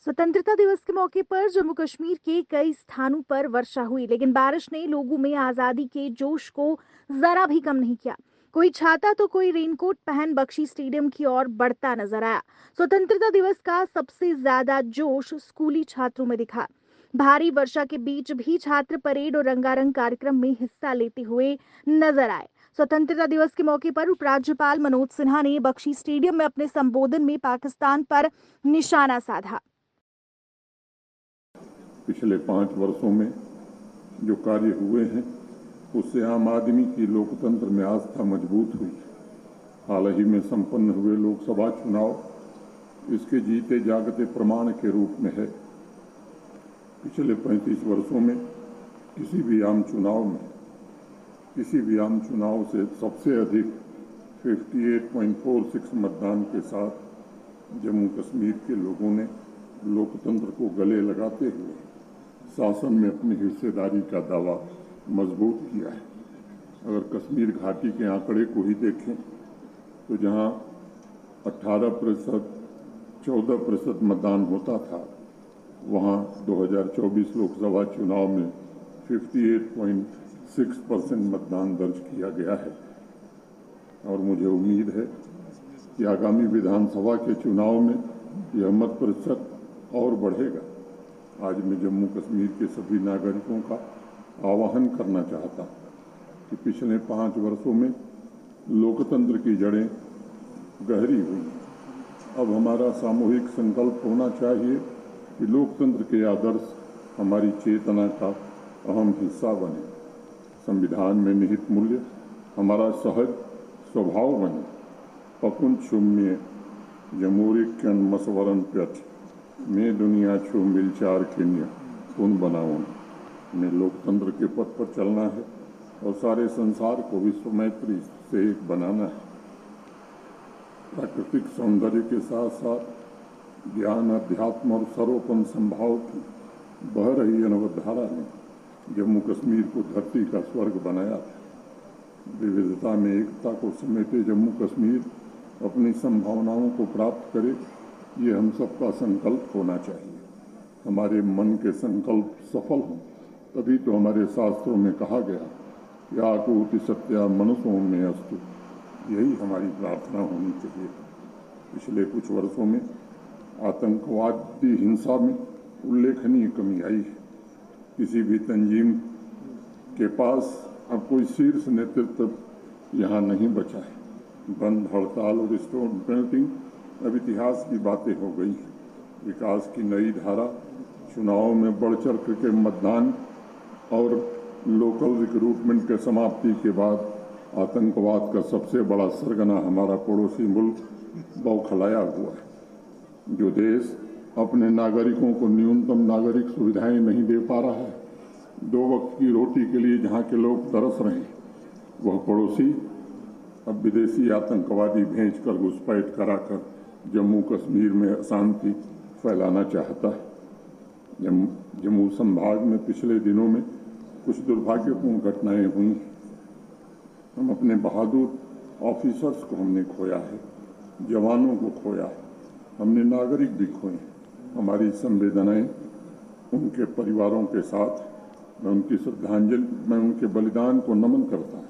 स्वतंत्रता दिवस के मौके पर जम्मू कश्मीर के कई स्थानों पर वर्षा हुई, लेकिन बारिश ने लोगों में आजादी के जोश को जरा भी कम नहीं किया। कोई छाता तो कोई रेनकोट पहन बख्शी स्टेडियम की ओर बढ़ता नजर आया। स्वतंत्रता दिवस का सबसे ज्यादा जोश स्कूली छात्रों में दिखा। भारी वर्षा के बीच भी छात्र परेड और रंगारंग कार्यक्रम में हिस्सा लेते हुए नजर आए। स्वतंत्रता दिवस के मौके पर उपराज्यपाल मनोज सिन्हा ने बख्शी स्टेडियम में अपने संबोधन में पाकिस्तान पर निशाना साधा। पिछले 5 वर्षों में जो कार्य हुए हैं उससे आम आदमी की लोकतंत्र में आस्था मजबूत हुई। हाल ही में संपन्न हुए लोकसभा चुनाव इसके जीते जागते प्रमाण के रूप में है। पिछले 35 वर्षों में किसी भी आम चुनाव से सबसे अधिक 58.46 मतदान के साथ जम्मू कश्मीर के लोगों ने लोकतंत्र को गले लगाते हुए शासन में अपनी हिस्सेदारी का दावा मजबूत किया है। अगर कश्मीर घाटी के आंकड़े को ही देखें तो जहां 18%, 14% मतदान होता था, वहां 2024 लोकसभा चुनाव में 58.6% मतदान दर्ज किया गया है। और मुझे उम्मीद है कि आगामी विधानसभा के चुनाव में यह मत प्रतिशत और बढ़ेगा। आज मैं जम्मू कश्मीर के सभी नागरिकों का आह्वान करना चाहता हूं कि पिछले 5 वर्षों में लोकतंत्र की जड़ें गहरी हुई। अब हमारा सामूहिक संकल्प होना चाहिए कि लोकतंत्र के आदर्श हमारी चेतना का अहम हिस्सा बने। संविधान में निहित मूल्य हमारा सहज स्वभाव बने। पकुन छुम्य जमूरिकन मसवरन प्यथ मैं दुनिया छू मिलचार किन्य पुन बनाऊं। में लोकतंत्र के पथ पर चलना है और सारे संसार को विश्व मैत्री से एक बनाना है। प्राकृतिक सौंदर्य के साथ साथ ज्ञान, अध्यात्म और सर्वोपम संभाव की बह रही अनवधारा ने जम्मू कश्मीर को धरती का स्वर्ग बनाया था। विविधता में एकता को समेटे जम्मू कश्मीर अपनी संभावनाओं को प्राप्त करे, ये हम सबका संकल्प होना चाहिए। हमारे मन के संकल्प सफल हों तभी तो हमारे शास्त्रों में कहा गया, या कोटि सत्या मनुष्यों में अस्तु। यही हमारी प्रार्थना होनी चाहिए। पिछले कुछ वर्षों में आतंकवादी हिंसा में उल्लेखनीय कमी आई है। किसी भी तंजीम के पास अब कोई शीर्ष नेतृत्व यहाँ नहीं बचा है। बंद, हड़ताल और स्टोन पेल्टिंग अब इतिहास की बातें हो गई हैं। विकास की नई धारा, चुनाव में बढ़ चढ़ के मतदान और लोकल रिक्रूटमेंट के समाप्ति के बाद आतंकवाद का सबसे बड़ा सरगना हमारा पड़ोसी मुल्क बौखलाया हुआ है। जो देश अपने नागरिकों को न्यूनतम नागरिक सुविधाएं नहीं दे पा रहा है, 2 वक्त की रोटी के लिए जहां के लोग तरस रहे हैं, वह पड़ोसी अब विदेशी आतंकवादी भेजकर घुसपैठ कराकर जम्मू कश्मीर में अशांति फैलाना चाहता है। जम्मू संभाग में पिछले दिनों में कुछ दुर्भाग्यपूर्ण घटनाएं हुई। हम अपने बहादुर ऑफिसर्स को हमने खोया है, जवानों को खोया है, हमने नागरिक भी खोए। हमारी संवेदनाएं उनके परिवारों के साथ, मैं उनकी श्रद्धांजलि, मैं उनके बलिदान को नमन करता हूँ।